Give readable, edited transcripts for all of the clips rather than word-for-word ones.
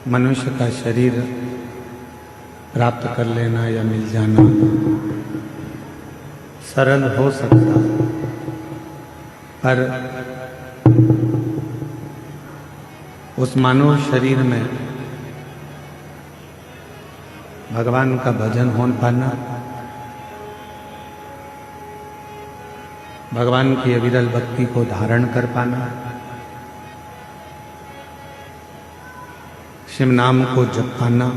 मनुष्य का शरीर प्राप्त कर लेना या मिल जाना सरल हो सकता, पर उस मानव शरीर में भगवान का भजन हो पाना, भगवान की अविरल भक्ति को धारण कर पाना, शिव नाम को जप पाना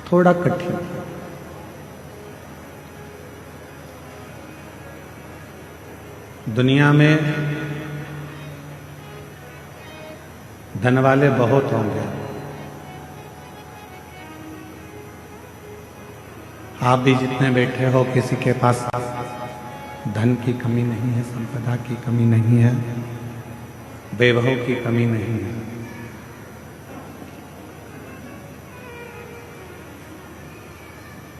थोड़ा कठिन है। दुनिया में धन वाले बहुत होंगे, आप भी जितने बैठे हो किसी के पास धन की कमी नहीं है, संपदा की कमी नहीं है, वैभव की कमी नहीं है।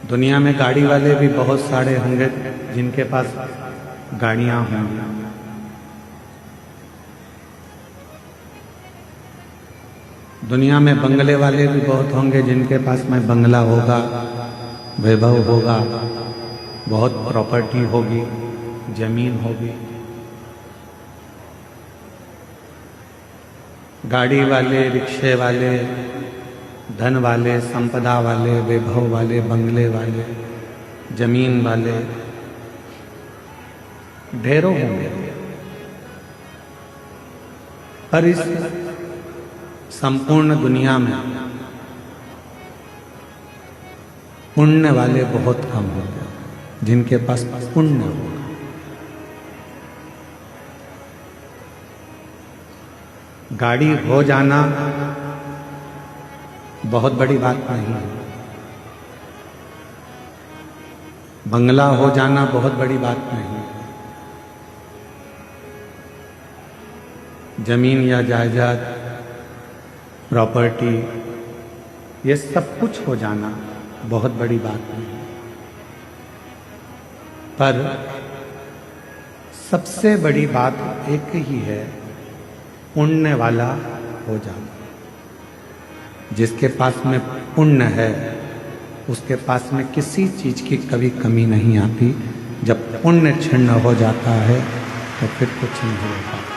दुनिया में गाड़ी वाले भी बहुत सारे होंगे जिनके पास गाड़ियां होंगी। दुनिया में बंगले वाले भी बहुत होंगे जिनके पास में बंगला होगा, वैभव होगा, बहुत प्रॉपर्टी होगी, जमीन होगी। गाड़ी वाले, रिक्शे वाले, धन वाले, संपदा वाले, वैभव वाले, बंगले वाले, जमीन वाले ढेरों होंगे, पर इस संपूर्ण दुनिया में पुण्य वाले बहुत कम होंगे, जिनके पास पुण्य होगा। गाड़ी हो जाना बहुत बड़ी बात नहीं है, बंगला हो जाना बहुत बड़ी बात नहीं है, जमीन या जायदाद, प्रॉपर्टी, ये सब कुछ हो जाना बहुत बड़ी बात नहीं है, पर सबसे बड़ी बात एक ही है, पुण्य वाला हो जाना। जिसके पास में पुण्य है उसके पास में किसी चीज की कभी कमी não आती। जब पुण्य क्षीण हो जाता है तो फिर कुछ नहीं हो पाता।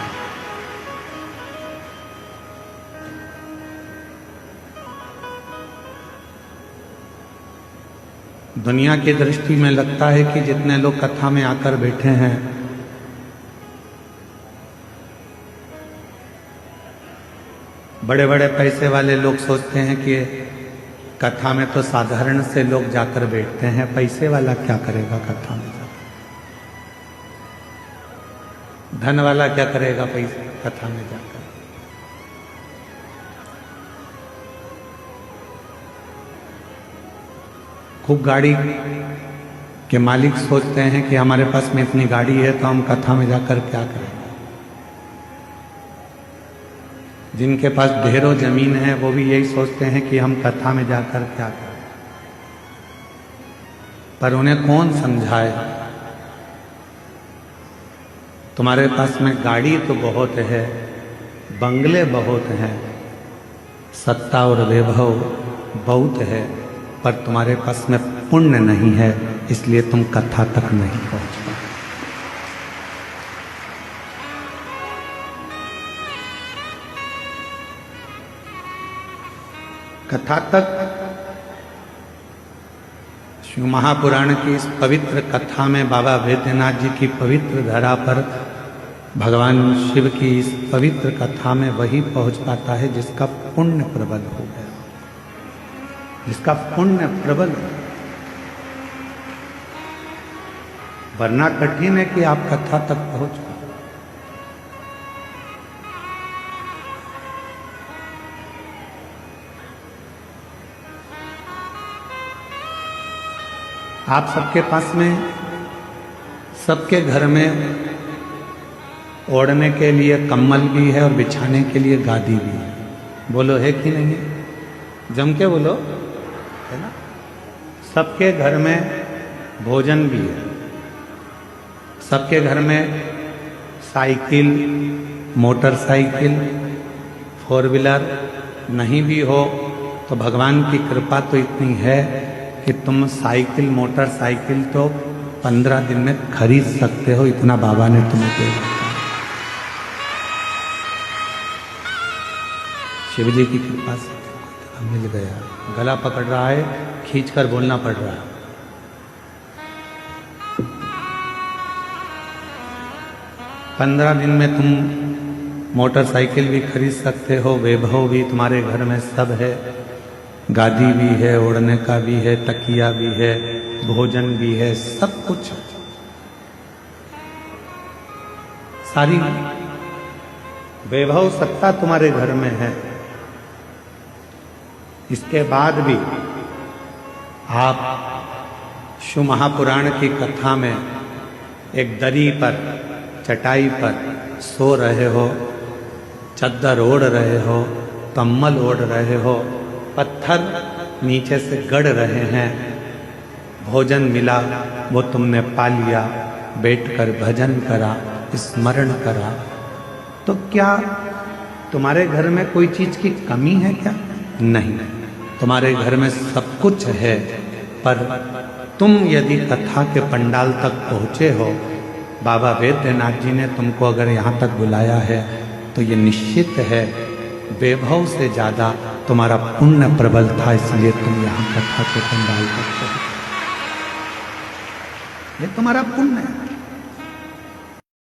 दुनिया की दृष्टि में लगता है कि जितने लोग कथा में आकर बैठे हैं बड़े बड़े पैसे वाले लोग सोचते हैं कि कथा में तो साधारण से लोग जाकर बैठते हैं, पैसे वाला क्या करेगा कथा में जाकर, धन वाला क्या करेगा पैसे कथा में जाकर। खूब गाड़ी के मालिक सोचते हैं कि हमारे पास में इतनी गाड़ी है तो हम कथा में जाकर क्या करें। जिनके पास ढेरों जमीन है वो भी यही सोचते हैं कि हम कथा में जाकर क्या करें, पर उन्हें कौन समझाए। तुम्हारे पास में गाड़ी तो बहुत है, बंगले बहुत हैं, सत्ता और वैभव बहुत है, पर तुम्हारे पास में पुण्य नहीं है, इसलिए तुम कथा तक नहीं पहुंच पाए। कथा तक शिव महापुराण की इस पवित्र कथा में बाबा वैद्यनाथ जी की पवित्र धरा पर भगवान शिव की इस पवित्र कथा में वही पहुंच पाता है जिसका पुण्य प्रबल हो गया, जिसका पुण्य प्रबल हो। वरना कठिन है कि आप कथा तक पहुंच पाए। आप सबके पास में, सबके घर में ओढ़ने के लिए कम्बल भी है और बिछाने के लिए गादी भी है। बोलो है कि नहीं? जम के बोलो, है ना? सबके घर में भोजन भी है, सबके घर में साइकिल, मोटरसाइकिल, फोर व्हीलर, नहीं भी हो तो भगवान की कृपा तो इतनी है कि तुम साइकिल मोटरसाइकिल तो 15 दिन में खरीद सकते हो, इतना बाबा ने तुम्हें दे रखा है। शिव जी की कृपा से मिल गया। गला पकड़ रहा है, खींचकर बोलना पड़ रहा है। पंद्रह दिन में तुम मोटरसाइकिल भी खरीद सकते हो, वैभव भी तुम्हारे घर में सब है, गादी भी है, ओढ़ने का भी है, तकिया भी है, भोजन भी है, सब कुछ। सारी वैभव सत्ता तुम्हारे घर में है। इसके बाद भी आप शिव महापुराण की कथा में एक दरी पर, चटाई पर सो रहे हो, चद्दर ओढ़ रहे हो, कम्बल ओढ़ रहे हो, पत्थर नीचे से गड़ रहे हैं, भोजन मिला वो तुमने पा लिया, बैठकर भजन करा, स्मरण करा, तो क्या तुम्हारे घर में कोई चीज की कमी है क्या? नहीं, तुम्हारे घर में सब कुछ है। पर तुम यदि कथा के पंडाल तक पहुंचे हो, बाबा वैद्यनाथ जी ने तुमको अगर यहाँ तक बुलाया है, तो ये निश्चित है वैभव से ज्यादा तुम्हारा पुण्य प्रबल था, इसलिए तुम यहाँ कथा के पंडाल तक पहुंचे। ये तुम्हारा पुण्य है।